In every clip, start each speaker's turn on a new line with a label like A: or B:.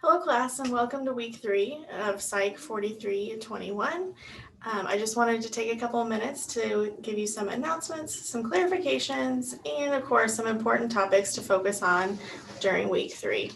A: Hello class and welcome to week 3 of Psych 4321. I just wanted to take a couple of minutes to give you some announcements, some clarifications, and of course some important topics to focus on during week 3.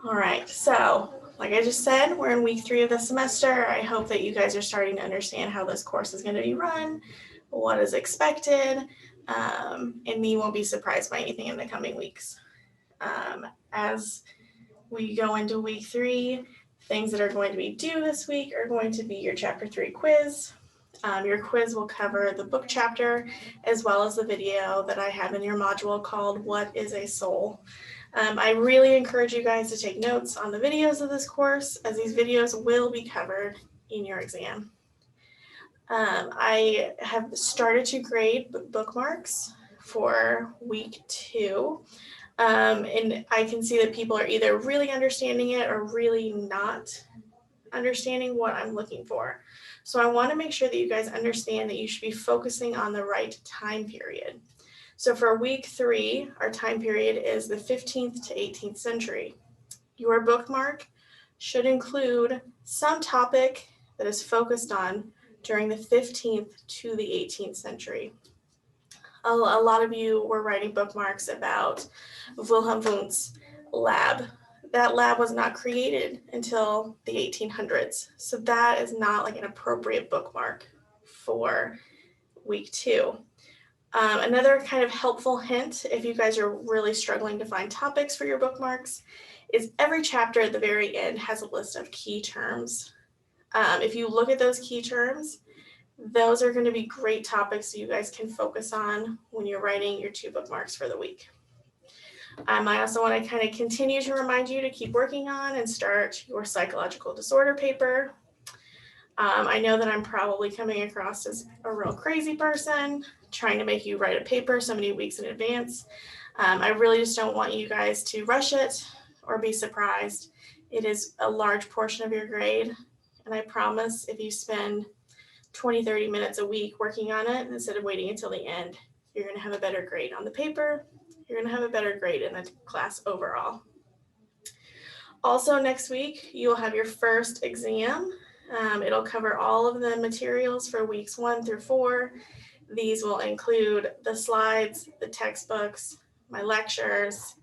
A: All right, so like I just said, we're in week 3 of the semester. I hope that you guys are starting to understand how this course is going to be run, what is expected, and you won't be surprised by anything in the coming weeks. As we go into week 3, things that are going to be due this week are going to be your chapter 3 quiz. Your quiz will cover the book chapter as well as the video that I have in your module called What is a Soul? I really encourage you guys to take notes on the videos of this course, as these videos will be covered in your exam. I have started to grade bookmarks for week 2. And I can see that people are either really understanding it or really not understanding what I'm looking for. So I want to make sure that you guys understand that you should be focusing on the right time period. So for week 3, our time period is the 15th to 18th century. Your bookmark should include some topic that is focused on during the 15th to the 18th century. A lot of you were writing bookmarks about Wilhelm Wundt's lab. That lab was not created until the 1800s. So that is not like an appropriate bookmark for week 2. Another kind of helpful hint, if you guys are really struggling to find topics for your bookmarks, is every chapter at the very end has a list of key terms. If you look at those key terms, those are going to be great topics so you guys can focus on when you're writing your 2 bookmarks for the week. I also want to kind of continue to remind you to keep working on and start your psychological disorder paper. I know that I'm probably coming across as a real crazy person trying to make you write a paper so many weeks in advance. I really just don't want you guys to rush it or be surprised. It is a large portion of your grade, and I promise if you spend 20-30 minutes a week working on it instead of waiting until the end, you're going to have a better grade on the paper. You're going to have a better grade in the class overall. Also next week, you will have your first exam. It'll cover all of the materials for weeks 1 through 4. These will include the slides, the textbooks, my lectures,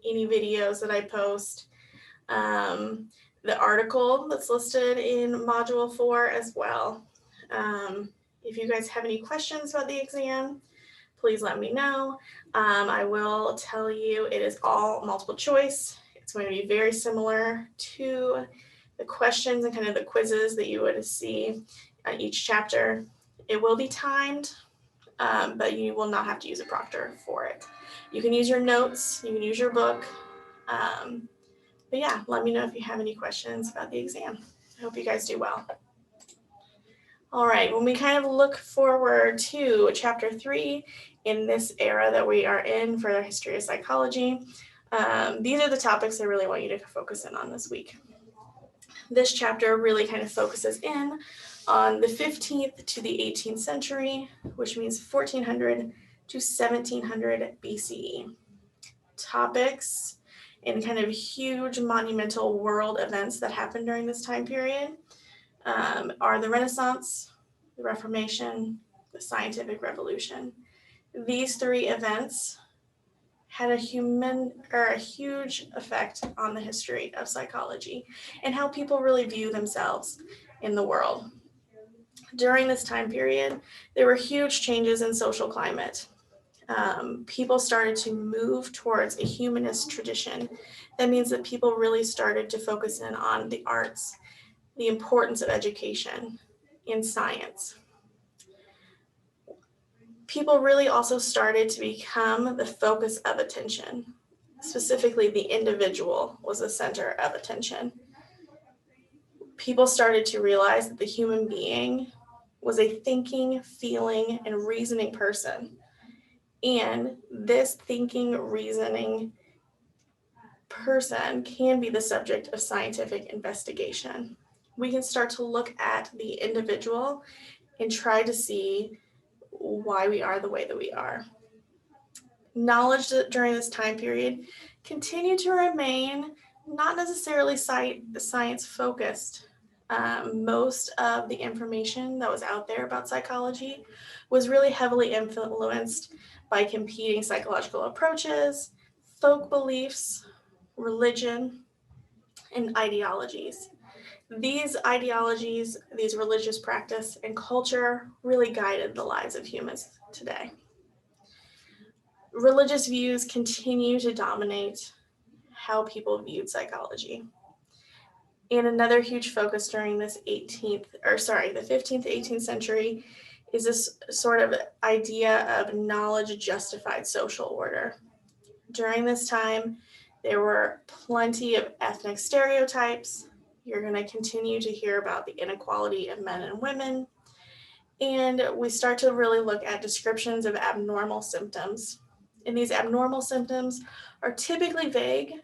A: any videos that I post, the article that's listed in Module 4 as well. If you guys have any questions about the exam, please let me know. I will tell you it is all multiple choice. It's going to be very similar to the questions and kind of the quizzes that you would see on each chapter. It will be timed, but you will not have to use a proctor for it. You can use your notes, you can use your book. But yeah, let me know if you have any questions about the exam. I hope you guys do well. All right, when we kind of look forward to chapter 3 in this era that we are in for the history of psychology, these are the topics I really want you to focus in on this week. This chapter really kind of focuses in on the 15th to the 18th century, which means 1400 to 1700 BCE. Topics and kind of huge monumental world events that happened during this time period are the Renaissance, the Reformation, the Scientific Revolution. These 3 events had a huge effect on the history of psychology and how people really view themselves in the world. During this time period, there were huge changes in social climate. People started to move towards a humanist tradition. That means that people really started to focus in on the arts, the importance of education in science. People really also started to become the focus of attention. Specifically, the individual was the center of attention. People started to realize that the human being was a thinking, feeling, and reasoning person. And this thinking, reasoning person can be the subject of scientific investigation. We can start to look at the individual and try to see why we are the way that we are. Knowledge during this time period continue to remain not necessarily science focused. Most of the information that was out there about psychology was really heavily influenced by competing psychological approaches, folk beliefs, religion, and ideologies. These ideologies, these religious practice and culture really guided the lives of humans today. Religious views continue to dominate how people viewed psychology. And another huge focus during this the 15th, 18th century is this sort of idea of knowledge justified social order. During this time, there were plenty of ethnic stereotypes. You're going to continue to hear about the inequality of men and women. And we start to really look at descriptions of abnormal symptoms. And these abnormal symptoms are typically vague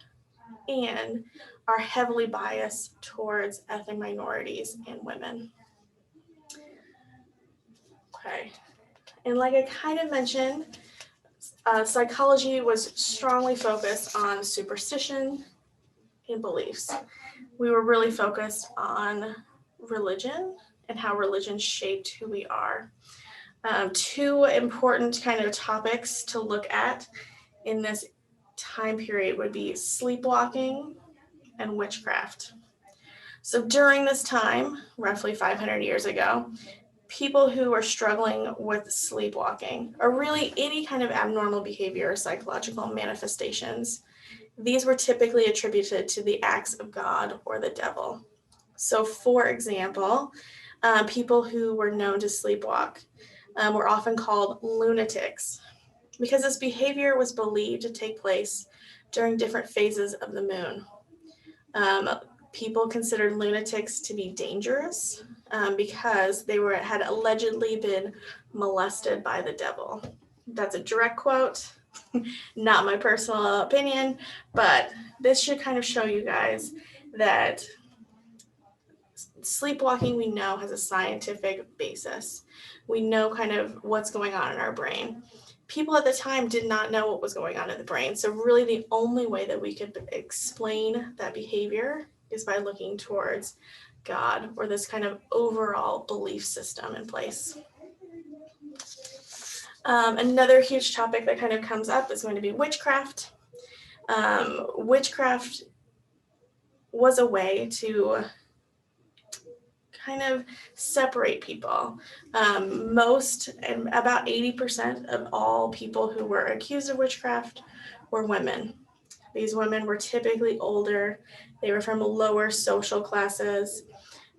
A: and are heavily biased towards ethnic minorities and women. Okay, and like I kind of mentioned, psychology was strongly focused on superstition and beliefs. We were really focused on religion and how religion shaped who we are. Two important kind of topics to look at in this time period would be sleepwalking and witchcraft. So during this time, roughly 500 years ago, people who were struggling with sleepwalking or really any kind of abnormal behavior or psychological manifestations, these were typically attributed to the acts of God or the devil. So for example, people who were known to sleepwalk were often called lunatics because this behavior was believed to take place during different phases of the moon. People considered lunatics to be dangerous because they had allegedly been molested by the devil. That's a direct quote, not my personal opinion, but this should kind of show you guys that sleepwalking, we know, has a scientific basis. We know kind of what's going on in our brain. People at the time did not know what was going on in the brain. So really the only way that we could explain that behavior is by looking towards God or this kind of overall belief system in place. Another huge topic that kind of comes up is going to be witchcraft. Witchcraft was a way to kind of separate people. Most, and about 80% of all people who were accused of witchcraft were women. These women were typically older. They were from lower social classes.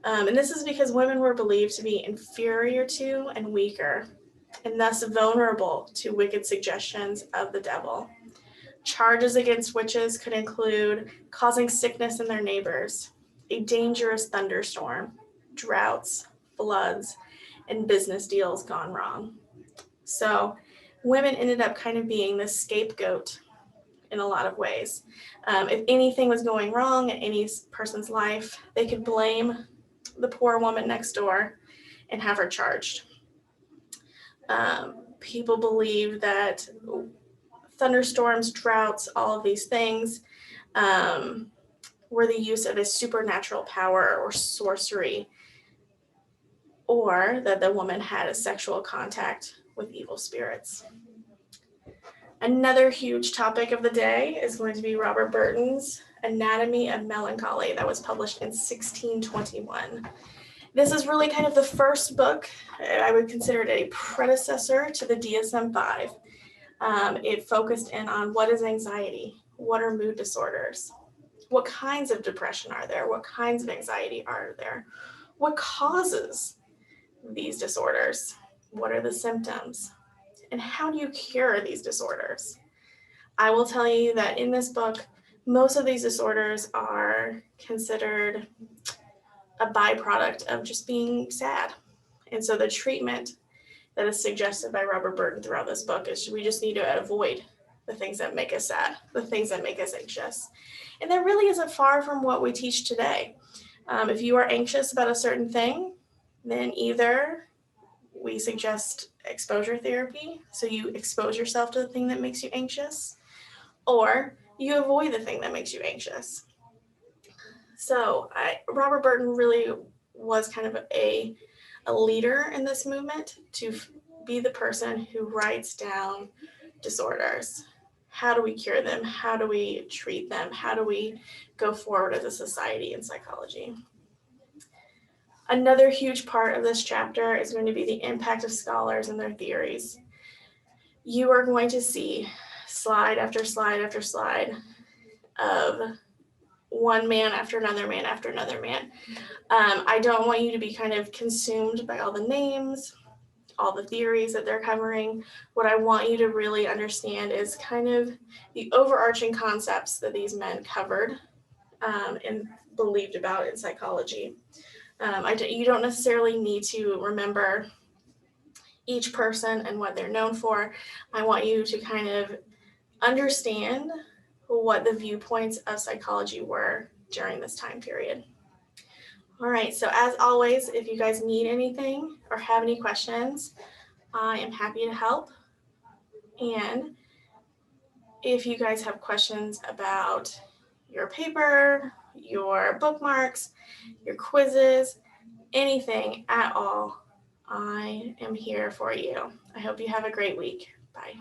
A: And this is because women were believed to be inferior to and weaker, and thus vulnerable to wicked suggestions of the devil. Charges against witches could include causing sickness in their neighbors, a dangerous thunderstorm, droughts, floods, and business deals gone wrong. So women ended up kind of being the scapegoat in a lot of ways. If anything was going wrong in any person's life, they could blame the poor woman next door and have her charged. People believe that thunderstorms, droughts, all of these things were the use of a supernatural power or sorcery, or that the woman had a sexual contact with evil spirits. Another huge topic of the day is going to be Robert Burton's Anatomy of Melancholy that was published in 1621. This is really kind of the first book. I would consider it a predecessor to the DSM-5. It focused in on what is anxiety, what are mood disorders, what kinds of depression are there, what kinds of anxiety are there, what causes these disorders, what are the symptoms, and how do you cure these disorders? I will tell you that in this book, most of these disorders are considered a byproduct of just being sad. And so the treatment that is suggested by Robert Burton throughout this book is we just need to avoid the things that make us sad, the things that make us anxious. And that really isn't far from what we teach today. If you are anxious about a certain thing, then either we suggest exposure therapy, so you expose yourself to the thing that makes you anxious, or you avoid the thing that makes you anxious. So Robert Burton really was kind of a leader in this movement to be the person who writes down disorders. How do we cure them? How do we treat them? How do we go forward as a society in psychology? Another huge part of this chapter is going to be the impact of scholars and their theories. You are going to see slide after slide after slide of one man after another man after another man. I don't want you to be kind of consumed by all the names, all the theories that they're covering. What I want you to really understand is kind of the overarching concepts that these men covered and believed about in psychology. You don't necessarily need to remember each person and what they're known for. I want you to kind of understand what the viewpoints of psychology were during this time period. All right, so as always, if you guys need anything or have any questions, I am happy to help. And if you guys have questions about your paper, your bookmarks, your quizzes, anything at all, I am here for you. I hope you have a great week. Bye.